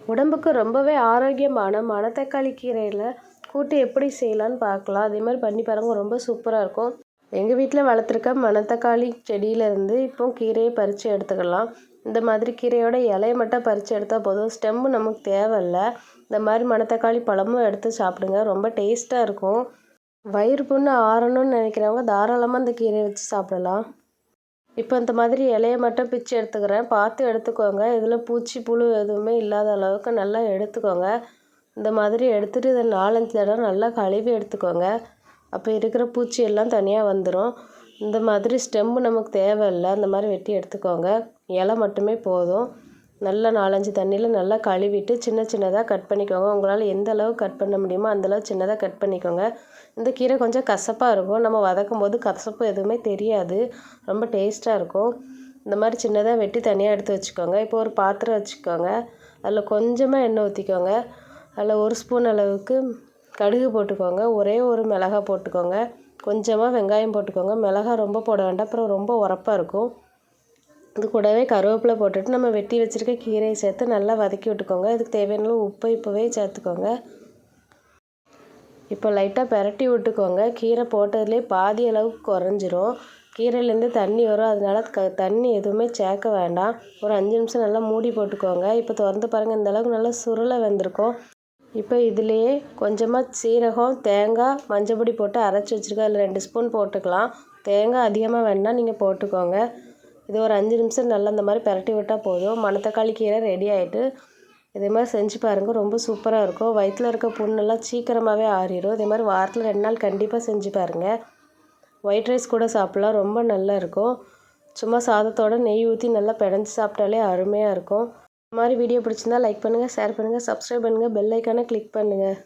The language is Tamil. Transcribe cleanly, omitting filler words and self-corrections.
உடம்புக்கு ரொம்பவே ஆரோக்கியமான மணத்தக்காளி கீரையில் கூட்டு எப்படி செய்யலான்னு பார்க்கலாம். அதே மாதிரி பண்ணி பாருங்க, ரொம்ப சூப்பராக இருக்கும். எங்கள் வீட்டில் வளர்த்துருக்க மணத்தக்காளி செடியிலேருந்து இப்போ கீரையை பறித்து எடுத்துக்கலாம். இந்த மாதிரி கீரையோட இலையை மட்டும் பறித்து எடுத்தால் போதும், ஸ்டெம்மு நமக்கு தேவையில்லை. இந்த மாதிரி மணத்தக்காளி பழமும் எடுத்து சாப்பிடுங்க, ரொம்ப டேஸ்ட்டாக இருக்கும். வயிறு புண்ணு ஆறணும்னு நினைக்கிறவங்க தாராளமாக இந்த கீரையை வச்சு சாப்பிடலாம். இப்போ இந்த மாதிரி இலையை மட்டும் பிச்சு எடுத்துக்கிறேன், பார்த்து எடுத்துக்கோங்க. இதில் பூச்சி புழு எதுவுமே இல்லாத அளவுக்கு நல்லா எடுத்துக்கோங்க. இந்த மாதிரி எடுத்துகிட்டு இதை 4-5 தடவை நல்லா கழுவி எடுத்துக்கோங்க. அப்போ இருக்கிற பூச்சி எல்லாம் தனியாக வந்துடும். இந்த மாதிரி ஸ்டெம்மு நமக்கு தேவையில்லை, அந்த மாதிரி வெட்டி எடுத்துக்கோங்க. இலை மட்டுமே போதும். நல்லா 4-5 தண்ணியில் நல்லா கழுவிட்டு சின்ன சின்னதாக கட் பண்ணிக்கோங்க. உங்களால் எந்த அளவு கட் பண்ண முடியுமோ அந்தளவு சின்னதாக கட் பண்ணிக்கோங்க. இந்த கீரை கொஞ்சம் கசப்பாக இருக்கும், நம்ம வதக்கும் போது கசப்பு எதுவுமே தெரியாது, ரொம்ப டேஸ்ட்டாக இருக்கும். இந்த மாதிரி சின்னதாக வெட்டி தனியாக எடுத்து வச்சுக்கோங்க. இப்போ ஒரு பாத்திரம் வச்சுக்கோங்க, அதில் கொஞ்சமாக எண்ணெய் ஊற்றிக்கோங்க. அதில் 1 ஸ்பூன் அளவுக்கு கடுகு போட்டுக்கோங்க, ஒரே ஒரு மிளகாய் போட்டுக்கோங்க, கொஞ்சமாக வெங்காயம் போட்டுக்கோங்க. மிளகாய் ரொம்ப போட வேண்டாம், அப்புறம் ரொம்ப உரப்பாக இருக்கும். இது கூடவே கருவேப்பிலை போட்டுட்டு நம்ம வெட்டி வச்சுருக்க கீரையை சேர்த்து நல்லா வதக்கி விட்டுக்கோங்க. இதுக்கு தேவையான உப்பை இப்போவே சேர்த்துக்கோங்க. இப்போ லைட்டாக பெரட்டி விட்டுக்கோங்க. கீரை போட்டதுலேயே பாதி அளவுக்கு குறைஞ்சிரும். கீரையிலேருந்து தண்ணி வரும், அதனால தண்ணி எதுவுமே சேர்க்க வேண்டாம். ஒரு 5 நிமிஷம் நல்லா மூடி போட்டுக்கோங்க. இப்போ திறந்து பாருங்கள், இந்தளவுக்கு நல்லா சுருளை வெந்திருக்கும். இப்போ இதுலேயே கொஞ்சமாக சீரகம், தேங்காய், மஞ்சள் போட்டு அரைச்சி வச்சுருக்கேன், அதில் 2 ஸ்பூன் போட்டுக்கலாம். தேங்காய் அதிகமாக வேணால் நீங்கள் போட்டுக்கோங்க. இது ஒரு 5 நிமிஷம் நல்லா இந்த மாதிரி பெரட்டி விட்டால் போதும். மணத்தக்காளி கீரை ரெடி ஆகிட்டு. இதே மாதிரி செஞ்சு பாருங்கள், ரொம்ப சூப்பராக இருக்கும். வயிற்றில் இருக்க புண்ணெல்லாம் சீக்கிரமாகவே ஆறிடும். இதே மாதிரி வாரத்தில் 2 நாள் கண்டிப்பாக செஞ்சு பாருங்கள். ஒயிட் ரைஸ் கூட சாப்பிட்லாம், ரொம்ப நல்லா இருக்கும். சும்மா சாதத்தோடு நெய் ஊற்றி நல்லா பிணைஞ்சு சாப்பிட்டாலே அருமையாக இருக்கும். இந்த மாதிரி வீடியோ பிடிச்சிருந்தா லைக் பண்ணுங்கள், ஷேர் பண்ணுங்கள், சப்ஸ்கிரைப் பண்ணுங்கள், பெல் ஐக்கானை கிளிக் பண்ணுங்கள்.